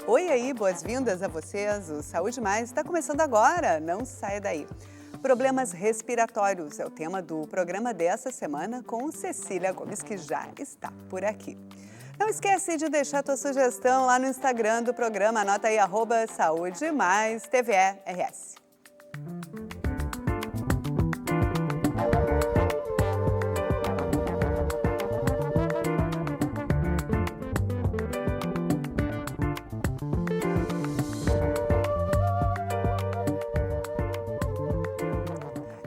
Oi aí, boas-vindas a vocês. O Saúde Mais está começando agora, não saia daí. Problemas respiratórios é o tema do programa dessa semana com Cecília Gomes, que já está por aqui. Não esquece de deixar a tua sugestão lá no Instagram do programa, anota aí, @Saúde Mais TVERS.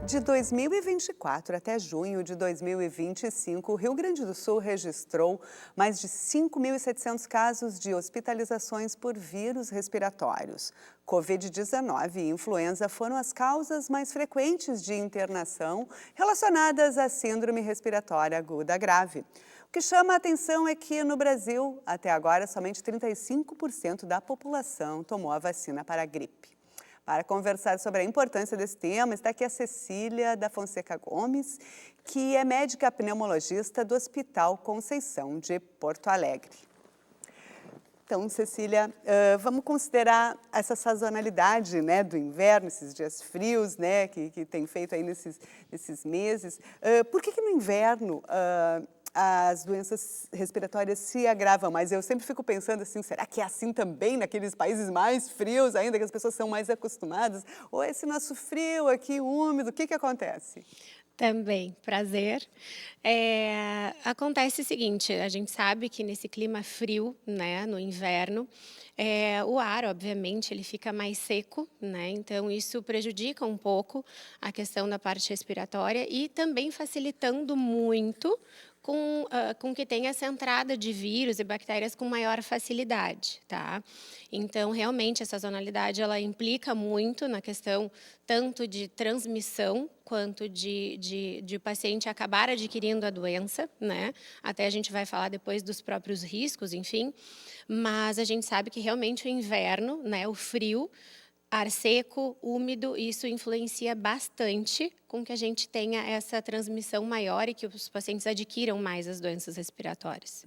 De 2024 até junho de 2025, o Rio Grande do Sul registrou mais de 5.700 casos de hospitalizações por vírus respiratórios. Covid-19 e influenza foram as causas mais frequentes de internação relacionadas à síndrome respiratória aguda grave. O que chama a atenção é que, no Brasil, até agora, somente 35% da população tomou a vacina para a gripe. Para conversar sobre a importância desse tema, está aqui a Cecília da Fonseca Gomes, que é médica pneumologista do Hospital Conceição de Porto Alegre. Então, Cecília, vamos considerar essa sazonalidade, né, do inverno, esses dias frios, né, que tem feito aí nesses meses. Por que no inverno as doenças respiratórias se agravam mais? Eu sempre fico pensando assim, será que é assim também naqueles países mais frios ainda, que as pessoas são mais acostumadas? Ou esse nosso frio aqui, úmido, o que acontece? Também, prazer. Acontece o seguinte, a gente sabe que nesse clima frio, né, no inverno, o ar, obviamente, ele fica mais seco, né, então isso prejudica um pouco a questão da parte respiratória e também facilitando muito com que tenha essa entrada de vírus e bactérias com maior facilidade, tá? Então, realmente, a sazonalidade, ela implica muito na questão tanto de transmissão, quanto de o paciente acabar adquirindo a doença, né? Até a gente vai falar depois dos próprios riscos, enfim. Mas a gente sabe que realmente o inverno, né, o frio, ar seco, úmido, isso influencia bastante com que a gente tenha essa transmissão maior e que os pacientes adquiram mais as doenças respiratórias.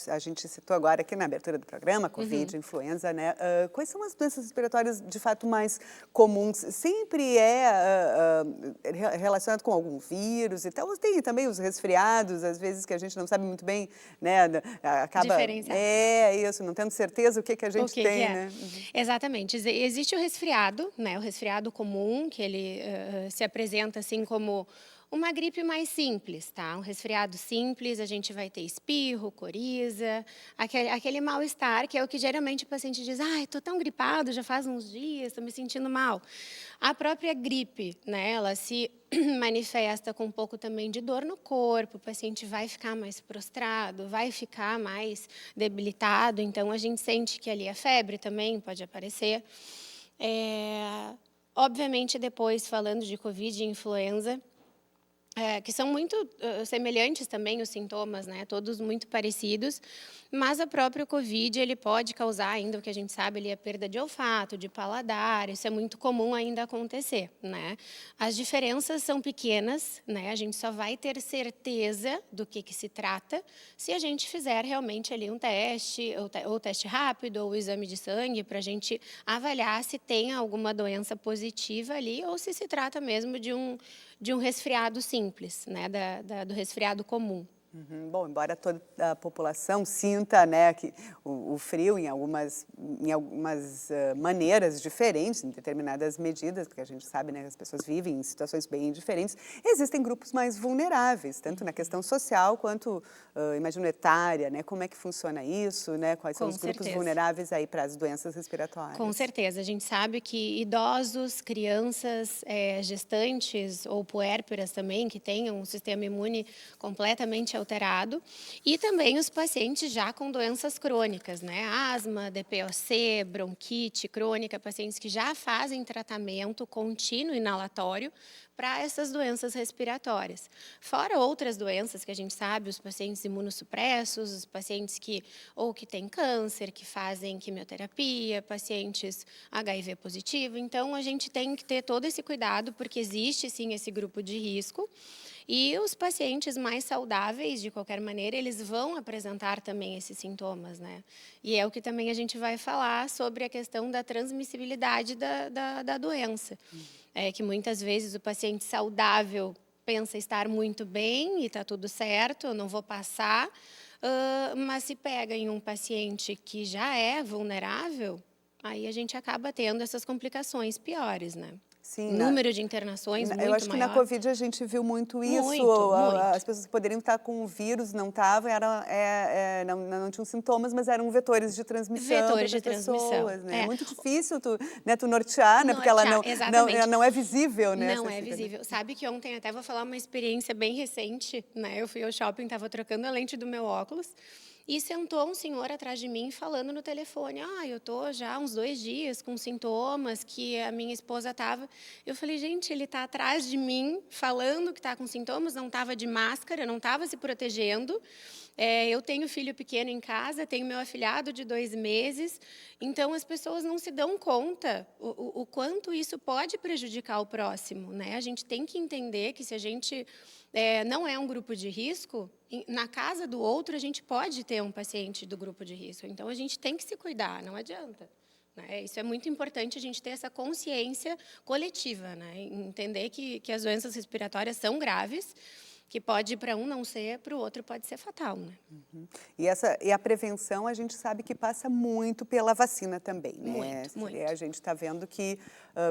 A gente citou agora aqui na abertura do programa, Uhum. Covid, influenza, né? Quais são as doenças respiratórias de fato mais comuns? Sempre relacionado com algum vírus e tal? Ou tem também os resfriados, às vezes que a gente não sabe muito bem, né? Acaba, Diferenciar. isso, não tendo certeza o que a O gente que que tem, é? né? Exatamente. Existe o resfriado, né, o resfriado comum, que ele, se apresenta, assim, como uma gripe mais simples, tá. Um resfriado simples, a gente vai ter espirro, coriza, aquele mal-estar, que é o que geralmente o paciente diz: "Ai, tô tão gripado, já faz uns dias, tô me sentindo mal". A própria gripe, né, ela se manifesta com um pouco também de dor no corpo, o paciente vai ficar mais prostrado, vai ficar mais debilitado, então a gente sente que ali a febre também pode aparecer. Obviamente depois falando de covid e influenza, que são muito semelhantes também os sintomas, né, todos muito parecidos, mas o próprio Covid ele pode causar ainda, o que a gente sabe ali, a perda de olfato, de paladar, isso é muito comum ainda acontecer, né. As diferenças são pequenas, né, a gente só vai ter certeza do que se trata, se a gente fizer realmente ali um teste, ou teste rápido, ou o exame de sangue, para a gente avaliar se tem alguma doença positiva ali, ou se trata mesmo de um resfriado simples, né, do resfriado comum. Bom, embora toda a população sinta, né, que o frio em algumas maneiras diferentes, em determinadas medidas, porque a gente sabe, né, que as pessoas vivem em situações bem diferentes, existem grupos mais vulneráveis, tanto na questão social quanto, imagino, etária, né? Como é que funciona isso, né? Quais são Com os grupos certeza. vulneráveis aí para as doenças Com respiratórias? certeza, a gente sabe que idosos, crianças, gestantes ou puérperas também, que tenham um sistema imune completamente alterado, e também os pacientes já com doenças crônicas, né, asma, DPOC, bronquite crônica, pacientes que já fazem tratamento contínuo inalatório para essas doenças respiratórias. Fora outras doenças que a gente sabe, os pacientes imunossupressos, os pacientes que têm câncer, que fazem quimioterapia, pacientes HIV positivo. Então, a gente tem que ter todo esse cuidado, porque existe sim esse grupo de risco. E os pacientes mais saudáveis, de qualquer maneira, eles vão apresentar também esses sintomas, né? E é o que também a gente vai falar sobre a questão da transmissibilidade da doença. É que muitas vezes o paciente saudável pensa estar muito bem e está tudo certo, eu não vou passar, mas se pega em um paciente que já é vulnerável, aí a gente acaba tendo essas complicações piores, né? Sim, Número de internações eu muito acho que na maior. Covid a gente viu muito isso. Muito, muito. As pessoas que poderiam estar com o vírus não estavam, não tinham sintomas, mas eram vetores de transmissão para Vetores de outras transmissão. pessoas, né? É É. muito difícil tu nortear, né? Porque ela Nortear, exatamente. não é visível, né? Não é visível. Sabe que ontem até vou falar uma experiência bem recente, né? Eu fui ao shopping, estava trocando a lente do meu óculos e sentou um senhor atrás de mim falando no telefone. Eu tô já há uns 2 dias com sintomas que a minha esposa estava. Eu falei, gente, ele está atrás de mim falando que está com sintomas, não estava de máscara, não estava se protegendo. Eu tenho filho pequeno em casa, tenho meu afilhado de 2 meses, então as pessoas não se dão conta o quanto isso pode prejudicar o próximo, né? A gente tem que entender que se a gente não é um grupo de risco, na casa do outro a gente pode ter um paciente do grupo de risco, então a gente tem que se cuidar, não adianta. Né? Isso é muito importante, a gente ter essa consciência coletiva, né? Entender que as doenças respiratórias são graves, que pode para um não ser, para o outro pode ser fatal, né? E a prevenção a gente sabe que passa muito pela vacina também, né? Muito, muito. A gente está vendo que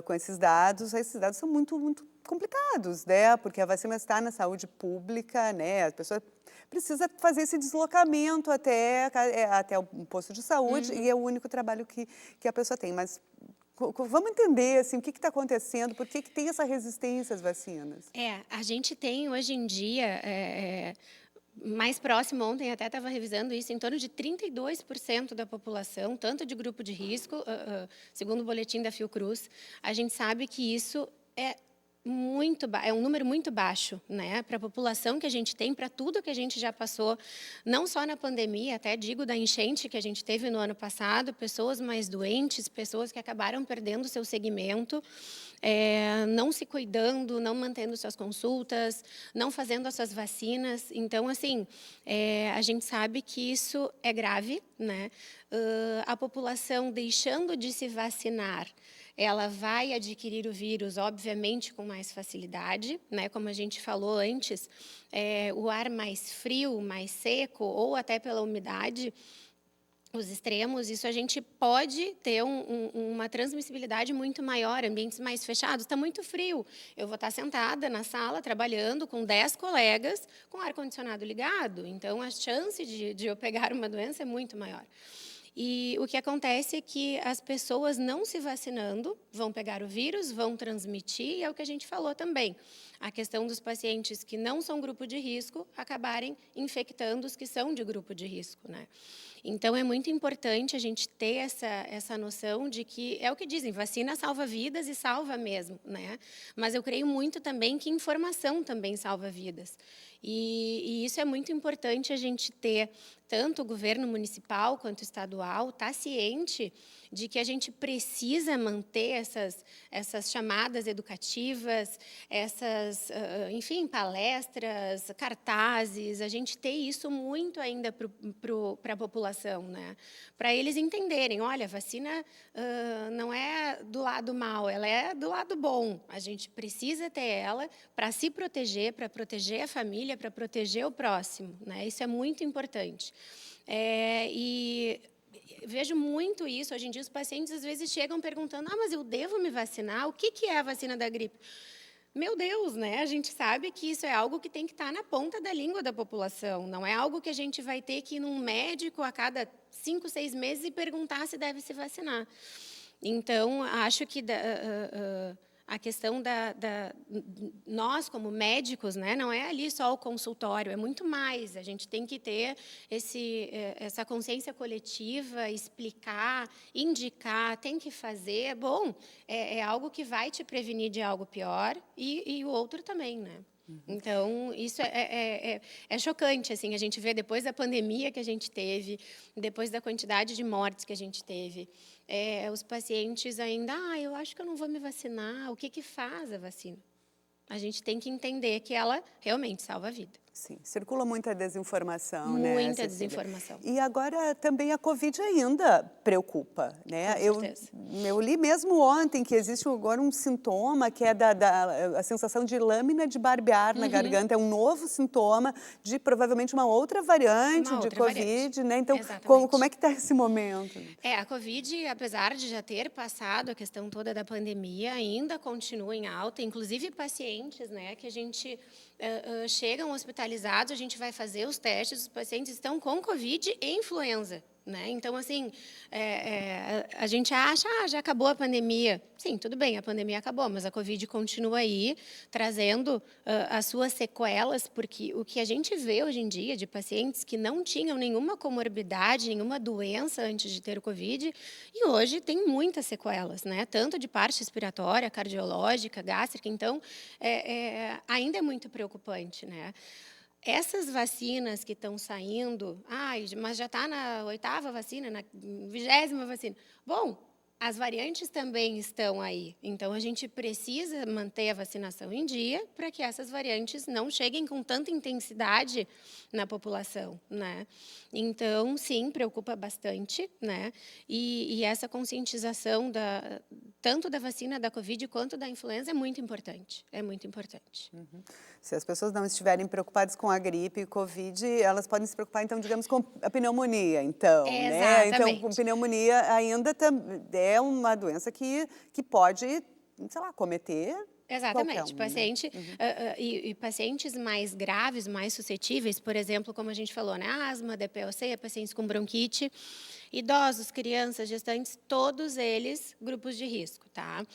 com esses dados são muito, muito complicados, né? Porque a vacina está na saúde pública, né? A pessoa precisa fazer esse deslocamento até um posto de saúde e é o único trabalho que a pessoa tem. Mas vamos entender assim, o que está acontecendo, por que tem essa resistência às vacinas? A gente tem hoje em dia, mais próximo, ontem até estava revisando isso, em torno de 32% da população, tanto de grupo de risco, segundo o boletim da Fiocruz, a gente sabe que isso é um número muito baixo, né, para a população que a gente tem, para tudo que a gente já passou, não só na pandemia, até digo da enchente que a gente teve no ano passado, pessoas mais doentes, pessoas que acabaram perdendo seu segmento, não se cuidando, não mantendo suas consultas, não fazendo as suas vacinas. Então, assim, a gente sabe que isso é grave, né? A população deixando de se vacinar, ela vai adquirir o vírus, obviamente, com mais facilidade, né? Como a gente falou antes, o ar mais frio, mais seco, ou até pela umidade, os extremos, isso a gente pode ter uma transmissibilidade muito maior, ambientes mais fechados, está muito frio. Eu vou estar sentada na sala, trabalhando com 10 colegas, com ar-condicionado ligado, então a chance de eu pegar uma doença é muito maior. E o que acontece é que as pessoas não se vacinando vão pegar o vírus, vão transmitir, e é o que a gente falou também. A questão dos pacientes que não são grupo de risco acabarem infectando os que são de grupo de risco, né? Então, é muito importante a gente ter essa noção de que, é o que dizem, vacina salva vidas e salva mesmo, né? Mas eu creio muito também que informação também salva vidas. E isso é muito importante a gente ter, tanto o governo municipal quanto estadual, tá ciente de que a gente precisa manter essas chamadas educativas, enfim, palestras, cartazes, a gente ter isso muito ainda para a população, né? Para eles entenderem, olha, a vacina não é do lado mal, ela é do lado bom. A gente precisa ter ela para se proteger, para proteger a família, para proteger o próximo, né? Isso é muito importante. E vejo muito isso. Hoje em dia, os pacientes às vezes chegam perguntando: mas eu devo me vacinar? O que é a vacina da gripe? Meu Deus, né? A gente sabe que isso é algo que tem que estar na ponta da língua da população. Não é algo que a gente vai ter que ir num médico a cada 5, 6 meses e perguntar se deve se vacinar. Então, acho que a questão nós, como médicos, né, não é ali só o consultório, é muito mais. A gente tem que ter essa consciência coletiva, explicar, indicar, tem que fazer. Bom, é algo que vai te prevenir de algo pior e o outro também, né? Então, isso é chocante, assim, a gente vê depois da pandemia que a gente teve, depois da quantidade de mortes que a gente teve, os pacientes ainda, eu acho que eu não vou me vacinar, o que faz a vacina? a gente tem que entender que ela realmente salva a vida. Sim, circula muita desinformação, né, Muita Cecília? desinformação. E agora também a Covid ainda preocupa, né? Com certeza. Eu li mesmo ontem que existe agora um sintoma que é a sensação de lâmina de barbear na garganta, é um novo sintoma de provavelmente uma outra variante Uma de outra Covid, variante. né? Então, como Exatamente. é que está esse momento? A Covid, apesar de já ter passado a questão toda da pandemia, ainda continua em alta, inclusive pacientes, né, que a gente chegam hospitalizados, a gente vai fazer os testes, os pacientes estão com Covid e influenza. Né? Então, assim, a gente acha, já acabou a pandemia. Sim, tudo bem, a pandemia acabou, mas a Covid continua aí, trazendo as suas sequelas, porque o que a gente vê hoje em dia de pacientes que não tinham nenhuma comorbidade, nenhuma doença antes de ter o Covid, e hoje tem muitas sequelas, né? Tanto de parte respiratória, cardiológica, gástrica, então, ainda é muito preocupante, né? Essas vacinas que estão saindo, mas já está na 8ª vacina, na 20ª vacina. Bom, as variantes também estão aí. Então, a gente precisa manter a vacinação em dia para que essas variantes não cheguem com tanta intensidade na população, né? Então, sim, preocupa bastante, né? E essa conscientização tanto da vacina da Covid quanto da influenza é muito importante. É muito importante. Se as pessoas não estiverem preocupadas com a gripe e Covid, elas podem se preocupar, então, digamos, com a pneumonia, então, né? Então, com Exatamente. pneumonia ainda é uma doença que pode, sei lá, cometer qualquer Exatamente. um, né? E pacientes mais graves, mais suscetíveis, por exemplo, como a gente falou, né? Asma, DPOC, pacientes com bronquite, idosos, crianças, gestantes, todos eles grupos de risco, tá?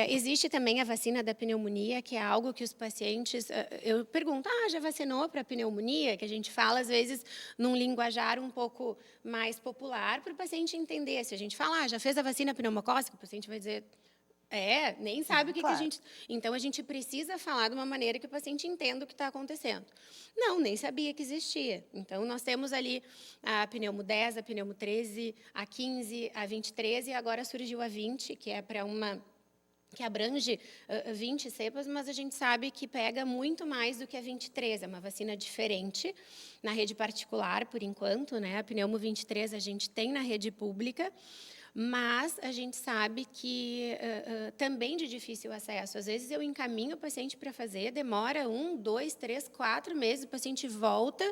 Existe também a vacina da pneumonia, que é algo que os pacientes... eu pergunto, já vacinou para pneumonia? Que a gente fala, às vezes, num linguajar um pouco mais popular, para o paciente entender. Se a gente fala, já fez a vacina pneumocócica, o paciente vai dizer... nem sabe o que a Claro. gente... Então, a gente precisa falar de uma maneira que o paciente entenda o que está acontecendo. Não, nem sabia que existia. Então, nós temos ali a pneumo 10, a pneumo 13, a 15, a 23, e agora surgiu a 20, que é para que abrange 20 cepas, mas a gente sabe que pega muito mais do que a 23. É uma vacina diferente na rede particular, por enquanto, né? A pneumo 23 a gente tem na rede pública, mas a gente sabe que também de difícil acesso. Às vezes eu encaminho o paciente para fazer, demora 1, 2, 3, 4 meses, o paciente volta,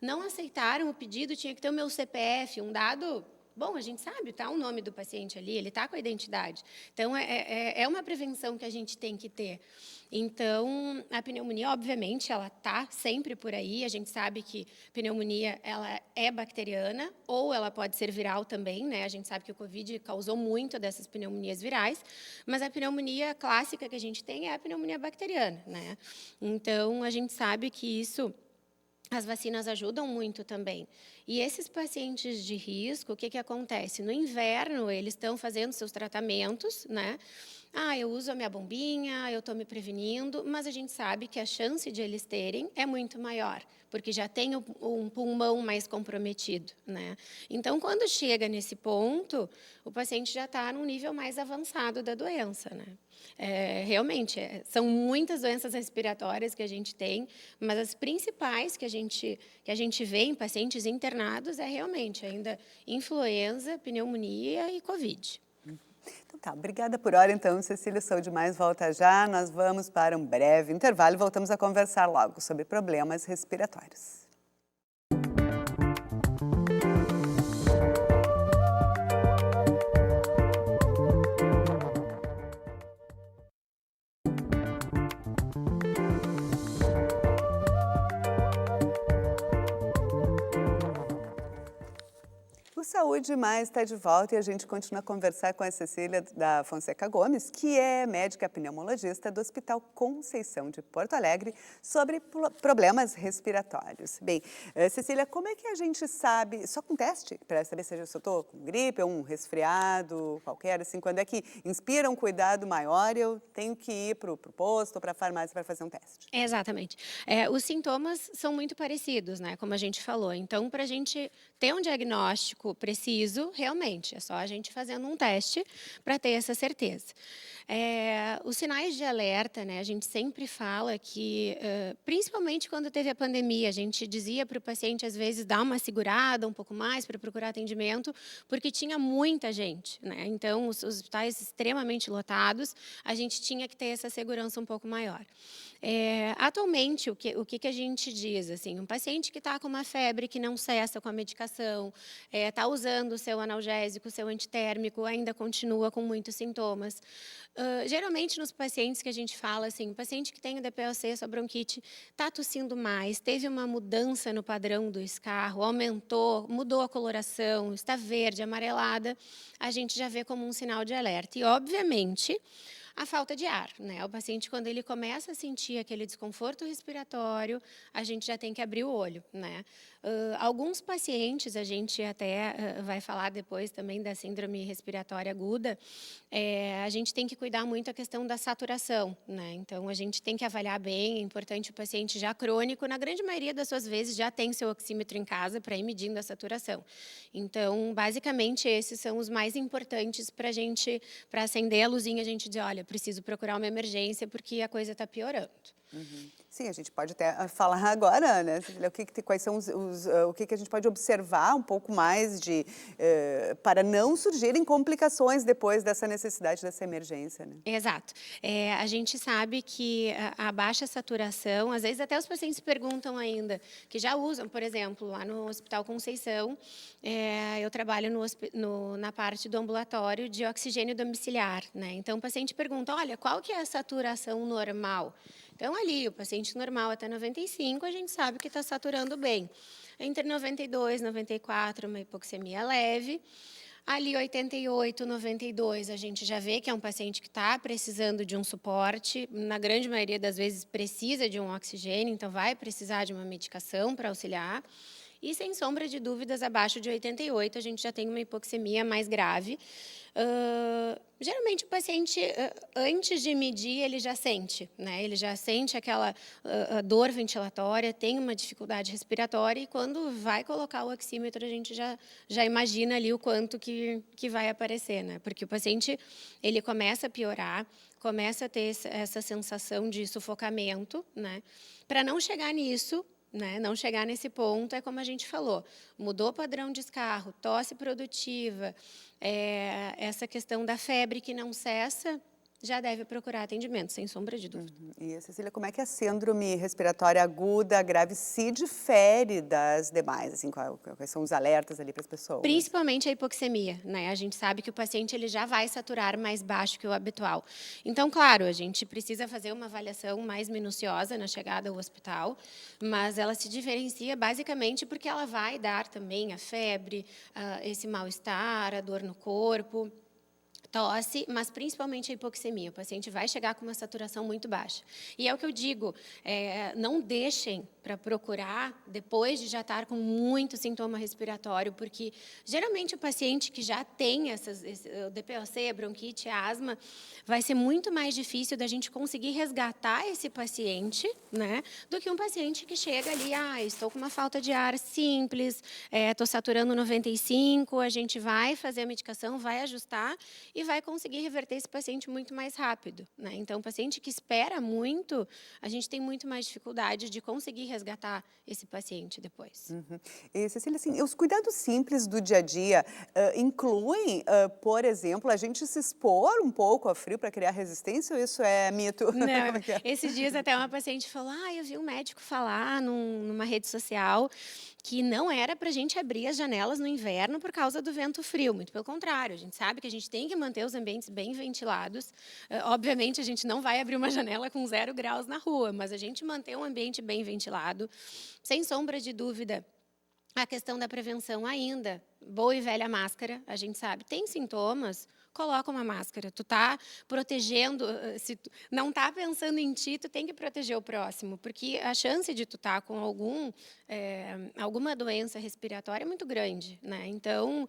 não aceitaram o pedido, tinha que ter o meu CPF, um dado... Bom, a gente sabe, está o nome do paciente ali, ele está com a identidade. Então, é uma prevenção que a gente tem que ter. Então, a pneumonia, obviamente, ela está sempre por aí. A gente sabe que pneumonia ela é bacteriana ou ela pode ser viral também, né? A gente sabe que o Covid causou muito dessas pneumonias virais, mas a pneumonia clássica que a gente tem é a pneumonia bacteriana, né? Então, a gente sabe que isso... As vacinas ajudam muito também. E esses pacientes de risco, o que acontece? No inverno, eles estão fazendo seus tratamentos, né? Eu uso a minha bombinha, eu estou me prevenindo, mas a gente sabe que a chance de eles terem é muito maior, porque já tem um pulmão mais comprometido, né? Então, quando chega nesse ponto, o paciente já está num nível mais avançado da doença, né? Realmente, são muitas doenças respiratórias que a gente tem, mas as principais que a gente vê em pacientes internados é realmente ainda influenza, pneumonia e Covid. Então tá, obrigada por hora então, Cecília, Saúde Mais volta já, nós vamos para um breve intervalo e voltamos a conversar logo sobre problemas respiratórios. O Saúde Mais está de volta e a gente continua a conversar com a Cecília da Fonseca Gomes, que é médica pneumologista do Hospital Conceição de Porto Alegre, sobre problemas respiratórios. Bem, Cecília, como é que a gente sabe, só com teste, para saber se eu estou com gripe ou um resfriado qualquer, assim, quando é que inspira um cuidado maior, eu tenho que ir para o posto ou para a farmácia para fazer um teste? Exatamente. Os sintomas são muito parecidos, né, como a gente falou. Então, para a gente ter um diagnóstico preciso, realmente, é só a gente fazendo um teste para ter essa certeza. Os sinais de alerta, né, a gente sempre fala que, principalmente quando teve a pandemia, a gente dizia para o paciente, às vezes, dar uma segurada um pouco mais para procurar atendimento, porque tinha muita gente, né? Então, os hospitais extremamente lotados, a gente tinha que ter essa segurança um pouco maior. Atualmente, o que a gente diz? Assim, um paciente que está com uma febre que não cessa com a medicação, está usando o seu analgésico, o seu antitérmico, ainda continua com muitos sintomas. Geralmente, nos pacientes que a gente fala, assim, o paciente que tem o DPOC, sua bronquite, está tossindo mais, teve uma mudança no padrão do escarro, aumentou, mudou a coloração, está verde, amarelada, a gente já vê como um sinal de alerta. E, obviamente, a falta de ar, né? O paciente, quando ele começa a sentir aquele desconforto respiratório, a gente já tem que abrir o olho, né? Alguns pacientes, a gente até vai falar depois também da síndrome respiratória aguda, a gente tem que cuidar muito a questão da saturação, né? Então, a gente tem que avaliar bem, é importante o paciente já crônico, na grande maioria das suas vezes, já tem seu oxímetro em casa para ir medindo a saturação. Então, basicamente, esses são os mais importantes para a gente, para acender a luzinha, a gente dizer, olha, preciso procurar uma emergência porque a coisa está piorando. Sim, a gente pode até falar agora, né, Cecília, quais são o que a gente pode observar um pouco mais para não surgirem complicações depois dessa necessidade dessa emergência, né? Exato. A gente sabe que a baixa saturação, às vezes até os pacientes perguntam ainda, que já usam, por exemplo, lá no Hospital Conceição, eu trabalho na parte do ambulatório de oxigênio domiciliar, né? Então, o paciente pergunta, olha, qual que é a saturação normal? Então, ali, o paciente normal até 95, a gente sabe que está saturando bem. Entre 92 e 94, uma hipoxemia leve. Ali, 88, 92, a gente já vê que é um paciente que está precisando de um suporte. Na grande maioria das vezes, precisa de um oxigênio, então vai precisar de uma medicação para auxiliar. E, sem sombra de dúvidas, abaixo de 88, a gente já tem uma hipoxemia mais grave. Geralmente, o paciente, antes de medir, ele já sente, né? Ele já sente aquela dor ventilatória, tem uma dificuldade respiratória, e quando vai colocar o oxímetro, a gente já imagina ali o quanto que vai aparecer, né? Porque o paciente, ele começa a piorar, começa a ter essa sensação de sufocamento, né? Para não chegar nisso, né, não chegar nesse ponto, é como a gente falou, mudou o padrão de escarro, tosse produtiva, essa questão da febre que não cessa, já deve procurar atendimento, sem sombra de dúvida. E, Cecília, como é que a síndrome respiratória aguda grave se difere das demais? Assim, quais são os alertas ali para as pessoas? Principalmente a hipoxemia, né? A gente sabe que o paciente ele já vai saturar mais baixo que o habitual. Então, claro, a gente precisa fazer uma avaliação mais minuciosa na chegada ao hospital, mas ela se diferencia basicamente porque ela vai dar também a febre, esse mal-estar, a dor no corpo, tosse, mas principalmente a hipoxemia. O paciente vai chegar com uma saturação muito baixa. E é o que eu digo, não deixem para procurar depois de já estar com muito sintoma respiratório, porque geralmente o paciente que já tem o DPOC, a bronquite, a asma, vai ser muito mais difícil da gente conseguir resgatar esse paciente, né, do que um paciente que chega ali, estou com uma falta de ar simples, estou saturando 95, a gente vai fazer a medicação, vai ajustar e vai conseguir reverter esse paciente muito mais rápido, né? Então, o paciente que espera muito, a gente tem muito mais dificuldade de conseguir resgatar esse paciente depois. E, Cecília, assim, os cuidados simples do dia a dia incluem, por exemplo, a gente se expor um pouco ao frio para criar resistência, ou isso é mito? Não, Como é que é? esses dias até uma paciente falou, eu vi um médico falar numa rede social que não era para a gente abrir as janelas no inverno por causa do vento frio, muito pelo contrário, a gente sabe que a gente tem que manter os ambientes bem ventilados, obviamente a gente não vai abrir uma janela com 0 graus na rua, mas a gente manter um ambiente bem ventilado, sem sombra de dúvida. A questão da prevenção ainda, boa e velha máscara, a gente sabe, tem sintomas, coloca uma máscara, tu tá protegendo, se tu não tá pensando em ti, tu tem que proteger o próximo, porque a chance de tu tá com alguma doença respiratória é muito grande, né? Então,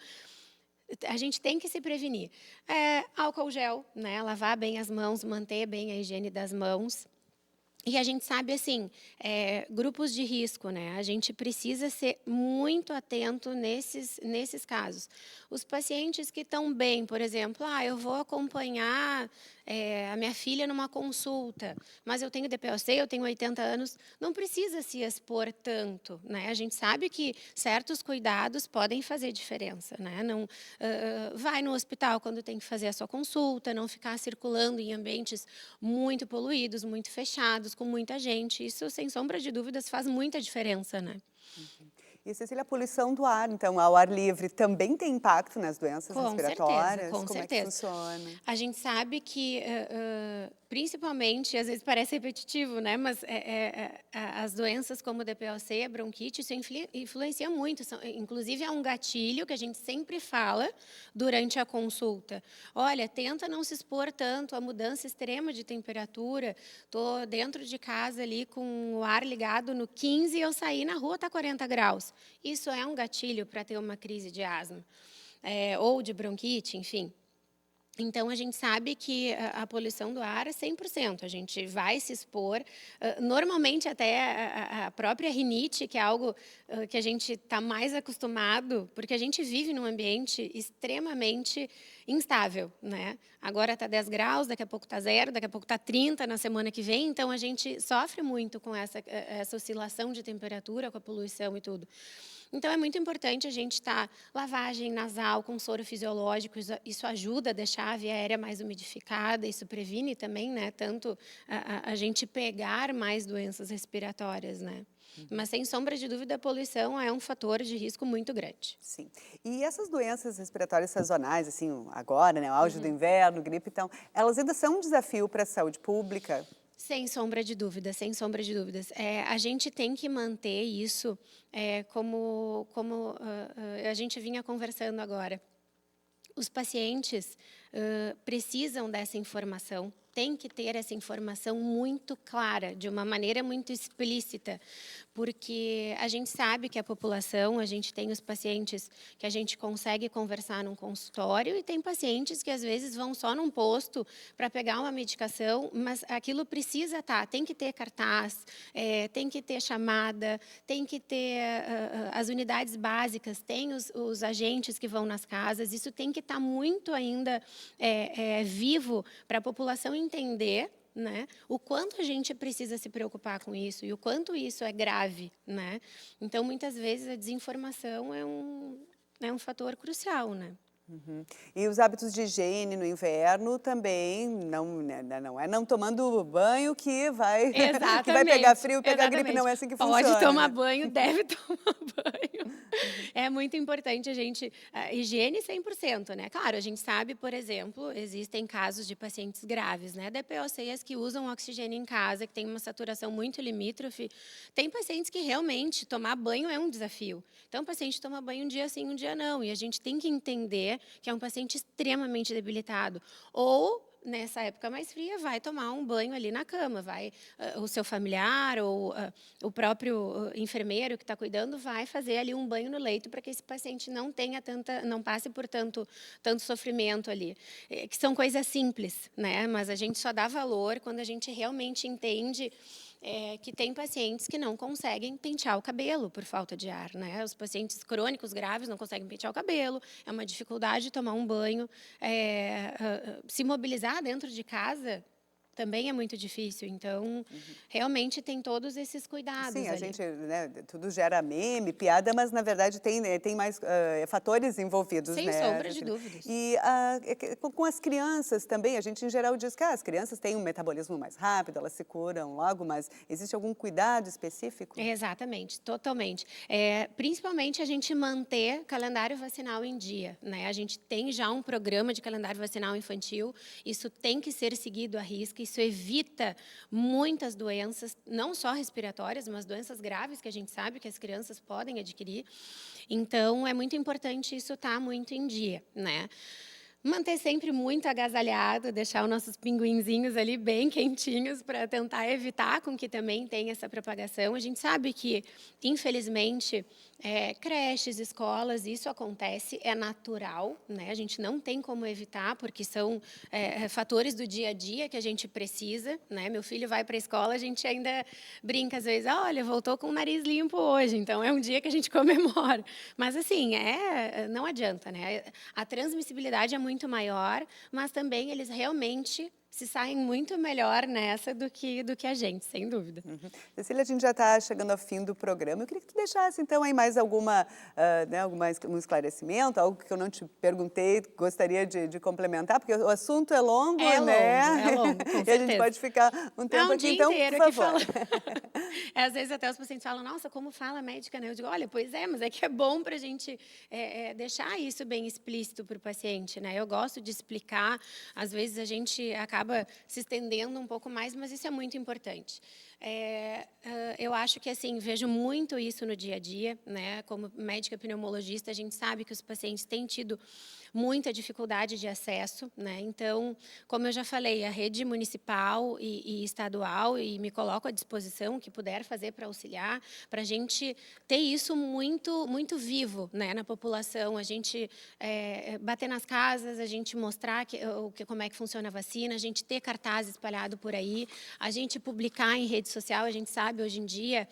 a gente tem que se prevenir. Álcool gel, né? Lavar bem as mãos, manter bem a higiene das mãos. E a gente sabe, assim, grupos de risco, né? A gente precisa ser muito atento nesses casos. Os pacientes que estão bem, por exemplo, eu vou acompanhar a minha filha numa consulta, mas eu tenho DPOC, eu tenho 80 anos, não precisa se expor tanto, né? A gente sabe que certos cuidados podem fazer diferença, né? Não, vai no hospital quando tem que fazer a sua consulta, não ficar circulando em ambientes muito poluídos, muito fechados, com muita gente. Isso, sem sombra de dúvidas, faz muita diferença, né? E, Cecília, a poluição do ar, então, ao ar livre, também tem impacto nas doenças Com certeza, respiratórias? com Como é que certeza. funciona? A gente sabe que, principalmente, às vezes parece repetitivo, né? Mas as doenças como o DPOC, a bronquite, isso influencia muito. Inclusive, é um gatilho que a gente sempre fala durante a consulta. Olha, tenta não se expor tanto à mudança extrema de temperatura. Estou dentro de casa ali com o ar ligado no 15 e eu saí na rua, está 40 graus. Isso é um gatilho para ter uma crise de asma. Ou de bronquite, enfim. Então, a gente sabe que a poluição do ar é 100%, a gente vai se expor, normalmente até a própria rinite, que é algo que a gente está mais acostumado, porque a gente vive num ambiente extremamente instável, né? Agora está 10 graus, daqui a pouco está 0, daqui a pouco está 30 na semana que vem, então a gente sofre muito com essa oscilação de temperatura, com a poluição e tudo. Então, é muito importante a gente estar lavagem nasal com soro fisiológico, isso ajuda a deixar a via aérea mais umidificada, isso previne também, né, tanto a gente pegar mais doenças respiratórias, né? Mas, sem sombra de dúvida, a poluição é um fator de risco muito grande. Sim. E essas doenças respiratórias sazonais, assim, agora, né, o auge do inverno, gripe, então, elas ainda são um desafio para a saúde pública? Sem sombra de dúvidas, sem sombra de dúvidas. A gente tem que manter isso como a gente vinha conversando agora. Os pacientes precisam dessa informação, tem que ter essa informação muito clara, de uma maneira muito explícita, porque a gente sabe que a população, a gente tem os pacientes que a gente consegue conversar num consultório e tem pacientes que às vezes vão só num posto para pegar uma medicação, mas aquilo precisa estar, tem que ter cartaz, tem que ter chamada, tem que ter as unidades básicas, tem os agentes que vão nas casas, isso tem que estar muito ainda vivo para a população entender, né, o quanto a gente precisa se preocupar com isso e o quanto isso é grave, né? Então, muitas vezes, a desinformação é um fator crucial, né? Uhum. E os hábitos de higiene no inverno também, não é não tomando banho que vai, que vai pegar Exatamente, frio, pegar gripe, exatamente. não é assim que Pode funciona, tomar né? banho, deve tomar banho. É muito importante a gente, higiene 100%, né? Claro, a gente sabe, por exemplo, existem casos de pacientes graves, né? DPOCs que usam oxigênio em casa, que tem uma saturação muito limítrofe. Tem pacientes que realmente tomar banho é um desafio. Então, o paciente toma banho um dia sim, um dia não. E a gente tem que entender que é um paciente extremamente debilitado. Ou, nessa época mais fria, vai tomar um banho ali na cama, o seu familiar ou o próprio enfermeiro que está cuidando vai fazer ali um banho no leito para que esse paciente não passe por tanto sofrimento ali, que são coisas simples, né? Mas a gente só dá valor quando a gente realmente entende que tem pacientes que não conseguem pentear o cabelo por falta de ar, né? Os pacientes crônicos graves não conseguem pentear o cabelo, é uma dificuldade de tomar um banho, se mobilizar dentro de casa também é muito difícil, então realmente tem todos esses cuidados Sim, a ali. gente, né, tudo gera meme, piada, mas na verdade tem mais fatores envolvidos, Sem né, sombra de Cecília? dúvidas. E com as crianças também, a gente em geral diz que as crianças têm um metabolismo mais rápido, elas se curam logo, mas existe algum cuidado específico? Exatamente, totalmente. Principalmente a gente manter calendário vacinal em dia, né? A gente tem já um programa de calendário vacinal infantil, isso tem que ser seguido à risca, isso evita muitas doenças, não só respiratórias, mas doenças graves que a gente sabe que as crianças podem adquirir. Então, é muito importante isso estar muito em dia, né? Manter sempre muito agasalhado, deixar os nossos pinguinzinhos ali bem quentinhos para tentar evitar com que também tenha essa propagação. A gente sabe que, infelizmente, creches, escolas, isso acontece, é natural, né? A gente não tem como evitar, porque são fatores do dia a dia que a gente precisa, né? Meu filho vai para a escola, a gente ainda brinca às vezes, olha, voltou com o nariz limpo hoje, então é um dia que a gente comemora. Mas assim, não adianta, né? A transmissibilidade é muito maior, mas também eles realmente se saem muito melhor nessa do que a gente, sem dúvida. Cecília, a gente já está chegando ao fim do programa. Eu queria que tu deixasse, então, aí mais um esclarecimento, algo que eu não te perguntei, gostaria de complementar, porque o assunto é longo, né? É longo, com E a gente certeza. pode ficar um tempo Um aqui, dia então, inteiro por aqui favor. Às vezes até os pacientes falam, nossa, como fala médica, né? Eu digo, olha, pois é, mas é que é bom para a gente deixar isso bem explícito para o paciente, né? Eu gosto de explicar, às vezes a gente acaba se estendendo um pouco mais, mas isso é muito importante. Eu acho que, assim, vejo muito isso no dia a dia, né? Como médica pneumologista, a gente sabe que os pacientes têm tido muita dificuldade de acesso, né? Então, como eu já falei, a rede municipal e estadual, e me coloco à disposição, o que puder fazer para auxiliar, para a gente ter isso muito, muito vivo, né, na população, a gente bater nas casas, a gente mostrar como é que funciona a vacina, a gente ter cartazes espalhados por aí, a gente publicar em rede social, a gente sabe, hoje em dia,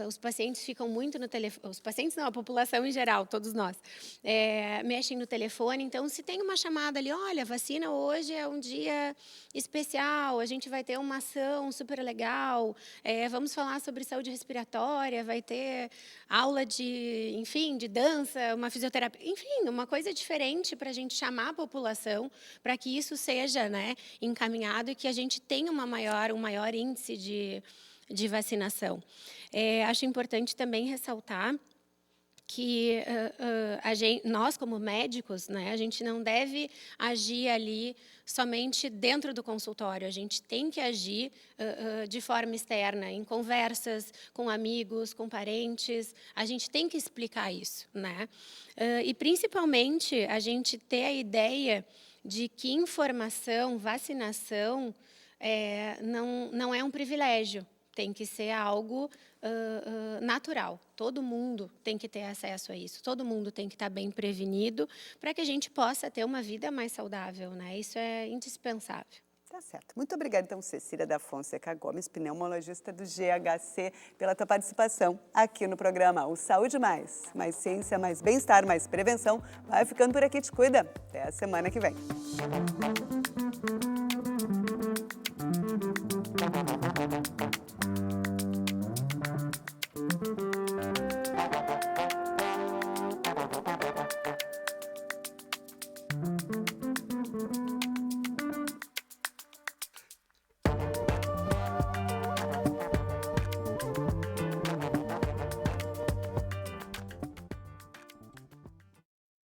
os pacientes ficam muito no telefone, os pacientes não, a população em geral, todos nós, mexem no telefone, então se tem uma chamada ali, olha, vacina hoje é um dia especial, a gente vai ter uma ação super legal, vamos falar sobre saúde respiratória, vai ter aula enfim, de dança, uma fisioterapia, enfim, uma coisa diferente para a gente chamar a população, para que isso seja, né, encaminhado e que a gente tenha um maior índice de vacinação. Acho importante também ressaltar que nós, como médicos, né, a gente não deve agir ali somente dentro do consultório, a gente tem que agir de forma externa, em conversas com amigos, com parentes, a gente tem que explicar isso, né? E, principalmente, a gente ter a ideia de que informação, vacinação, não é um privilégio, tem que ser algo natural. Todo mundo tem que ter acesso a isso, todo mundo tem que estar bem prevenido para que a gente possa ter uma vida mais saudável, né? Isso é indispensável. Tá certo. Muito obrigada, então, Cecília da Fonseca Gomes, pneumologista do GHC, pela tua participação aqui no programa O Saúde Mais. Mais ciência, mais bem-estar, mais prevenção. Vai ficando por aqui, te cuida. Até a semana que vem.